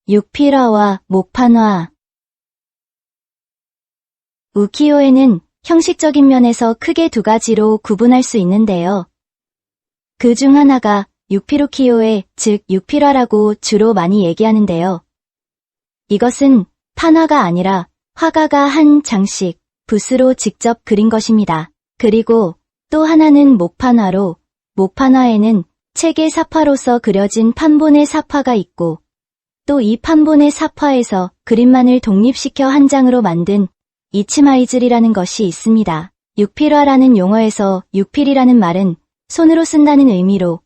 육필화와 목판화. 우키요에는 형식적인 면에서 크게 두 가지로 구분할 수 있는데요. 그 중 하나가 육필우키요에, 즉 육필화라고 주로 많이 얘기하는데요. 이것은 판화가 아니라 화가가 한 장씩, 붓으로 직접 그린 것입니다. 그리고 또 하나는 목판화로, 목판화에는 책의 사파로서 그려진 판본의 사파가 있고 또 이 판본의 사파에서 그림만을 독립시켜 한 장으로 만든 이치마이즐이라는 것이 있습니다. 육필화라는 용어에서 육필이라는 말은 손으로 쓴다는 의미로,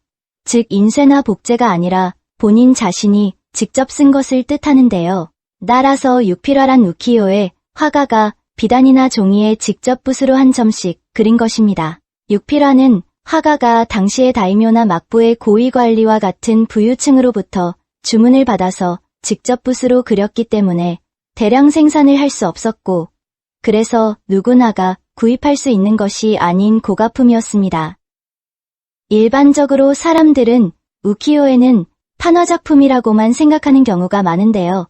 즉 인쇄나 복제가 아니라 본인 자신이 직접 쓴 것을 뜻하는데요. 따라서 육필화란 우키요에 화가가 비단이나 종이에 직접 붓으로 한 점씩 그린 것입니다. 육필화는 화가가 당시의 다이묘나 막부의 고위관리와 같은 부유층으로부터 주문을 받아서 직접 붓으로 그렸기 때문에 대량 생산을 할 수 없었고, 그래서 누구나가 구입할 수 있는 것이 아닌 고가품이었습니다. 일반적으로 사람들은 우키요에는 판화작품이라고만 생각하는 경우가 많은데요.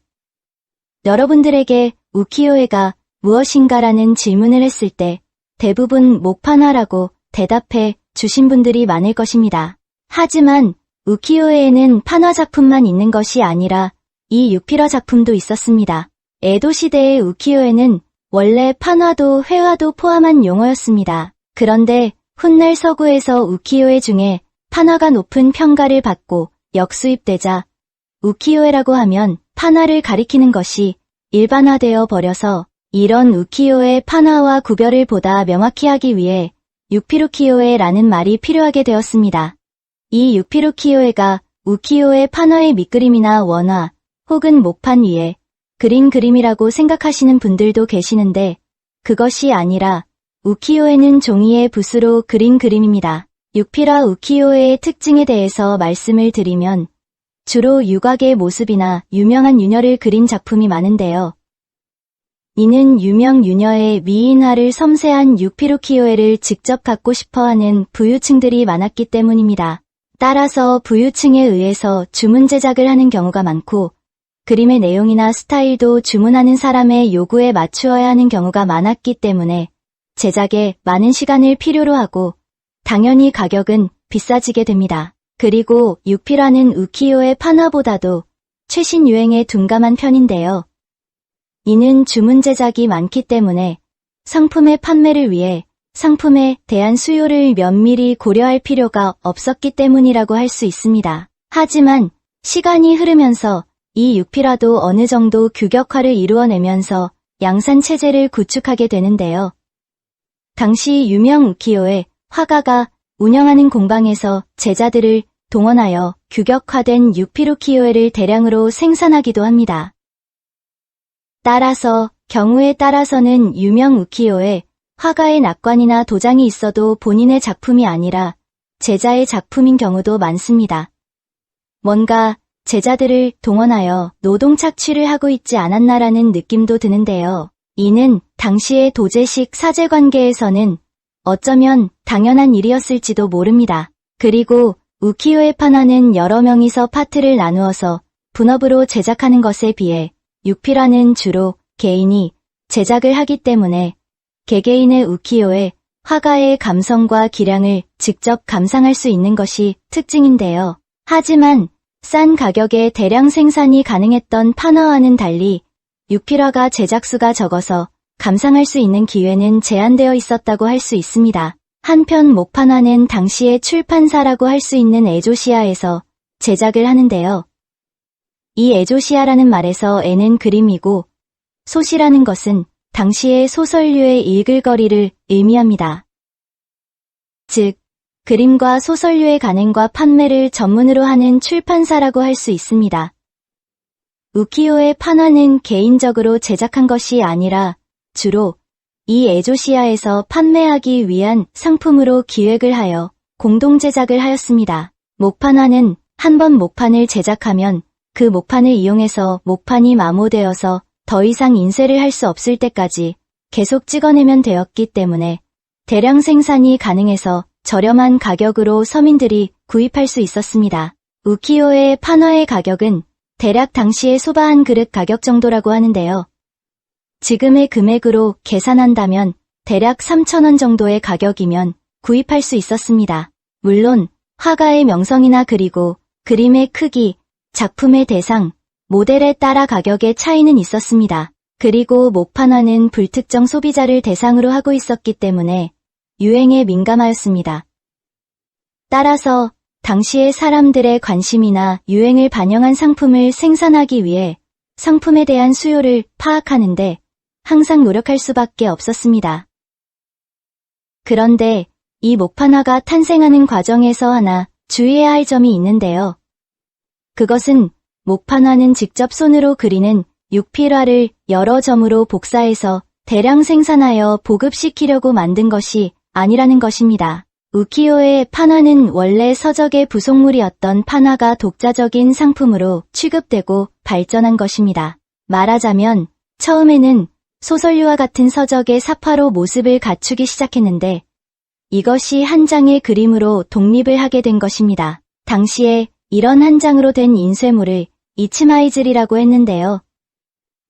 여러분들에게 우키요에가 무엇인가라는 질문을 했을 때 대부분 목판화라고 대답해 주신 분들이 많을 것입니다. 하지만 우키요에는 판화작품만 있는 것이 아니라 이 육필화 작품도 있었습니다. 에도 시대의 우키요에는 원래 판화도 회화도 포함한 용어였습니다. 그런데 훗날 서구에서 우키요에 중에 판화가 높은 평가를 받고 역수입되자 우키요에라고 하면 판화를 가리키는 것이 일반화되어 버려서 이런 우키요에 판화와 구별을 보다 명확히 하기 위해 육필우키요에라는 말이 필요하게 되었습니다. 이 육필우키요에가 우키요에 판화의 밑그림이나 원화 혹은 목판 위에 그린 그림이라고 생각하시는 분들도 계시는데 그것이 아니라 우키요에는 종이에 붓으로 그린 그림입니다. 육필화 우키요에의 특징에 대해서 말씀을 드리면 주로 유곽의 모습이나 유명한 유녀를 그린 작품이 많은데요. 이는 유명 유녀의 미인화를 섬세한 육필우키요에를 직접 갖고 싶어하는 부유층들이 많았기 때문입니다. 따라서 부유층에 의해서 주문 제작을 하는 경우가 많고 그림의 내용이나 스타일도 주문하는 사람의 요구에 맞추어야 하는 경우가 많았기 때문에 제작에 많은 시간을 필요로 하고 당연히 가격은 비싸지게 됩니다. 그리고 육필화는 우키요의 판화보다도 최신 유행에 둔감한 편인데요. 이는 주문 제작이 많기 때문에 상품의 판매를 위해 상품에 대한 수요를 면밀히 고려할 필요가 없었기 때문이라고 할 수 있습니다. 하지만 시간이 흐르면서 이 육필화도 어느 정도 규격화를 이루어내면서 양산 체제를 구축하게 되는데요. 당시 유명 우키요에 화가가 운영하는 공방에서 제자들을 동원하여 규격화된 육필우키요에를 대량으로 생산하기도 합니다. 따라서 경우에 따라서는 유명 우키요에 화가의 낙관이나 도장이 있어도 본인의 작품이 아니라 제자의 작품인 경우도 많습니다. 뭔가 제자들을 동원하여 노동 착취를 하고 있지 않았나라는 느낌도 드는데요. 이는 당시의 도제식 사제관계에서는 어쩌면 당연한 일이었을지도 모릅니다. 그리고 우키요의 판화는 여러 명이서 파트를 나누어서 분업으로 제작하는 것에 비해 육필화는 주로 개인이 제작을 하기 때문에 개개인의 우키요에 화가의 감성과 기량을 직접 감상할 수 있는 것이 특징인데요. 하지만 싼 가격에 대량 생산이 가능했던 판화와는 달리 육필화가 제작수가 적어서 감상할 수 있는 기회는 제한되어 있었다고 할 수 있습니다. 한편 목판화는 당시의 출판사라고 할 수 있는 에조시아에서 제작을 하는데요. 이 에조시아라는 말에서 에는 그림이고 소시라는 것은 당시의 소설류의 읽을거리를 의미합니다. 즉, 그림과 소설류의 간행과 판매를 전문으로 하는 출판사라고 할 수 있습니다. 우키요의 판화는 개인적으로 제작한 것이 아니라 주로 이 에조시아에서 판매하기 위한 상품으로 기획을 하여 공동 제작을 하였습니다. 목판화는 한 번 목판을 제작하면 그 목판을 이용해서 목판이 마모되어서 더 이상 인쇄를 할 수 없을 때까지 계속 찍어내면 되었기 때문에 대량 생산이 가능해서 저렴한 가격으로 서민들이 구입할 수 있었습니다. 우키요의 판화의 가격은 대략 당시의 소바 한 그릇 가격 정도라고 하는데요. 지금의 금액으로 계산한다면 대략 3,000원 정도의 가격이면 구입할 수 있었습니다. 물론 화가의 명성이나 그리고 그림의 크기, 작품의 대상, 모델에 따라 가격의 차이는 있었습니다. 그리고 목판화는 불특정 소비자를 대상으로 하고 있었기 때문에 유행에 민감하였습니다. 따라서 당시의 사람들의 관심이나 유행을 반영한 상품을 생산하기 위해 상품에 대한 수요를 파악하는데 항상 노력할 수밖에 없었습니다. 그런데 이 목판화가 탄생하는 과정에서 하나 주의해야 할 점이 있는데요. 그것은 목판화는 직접 손으로 그리는 육필화를 여러 점으로 복사해서 대량 생산하여 보급시키려고 만든 것이 아니라는 것입니다. 우키요의 판화는 원래 서적의 부속물이었던 판화가 독자적인 상품으로 취급되고 발전한 것입니다. 말하자면 처음에는 소설류와 같은 서적의 사파로 모습을 갖추기 시작했는데 이것이 한 장의 그림으로 독립을 하게 된 것입니다. 당시에 이런 한 장으로 된 인쇄물을 이치마이즐이라고 했는데요.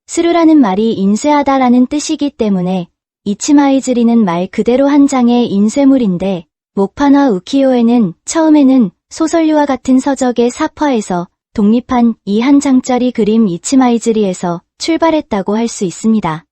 스루라는 말이 인쇄하다라는 뜻이기 때문에 이치마이즐이는 말 그대로 한 장의 인쇄물인데 목판화 우키요에는 처음에는 소설류와 같은 서적의 사파에서 독립한 이 한 장짜리 그림 이치마이즐이에서 출발했다고 할 수 있습니다.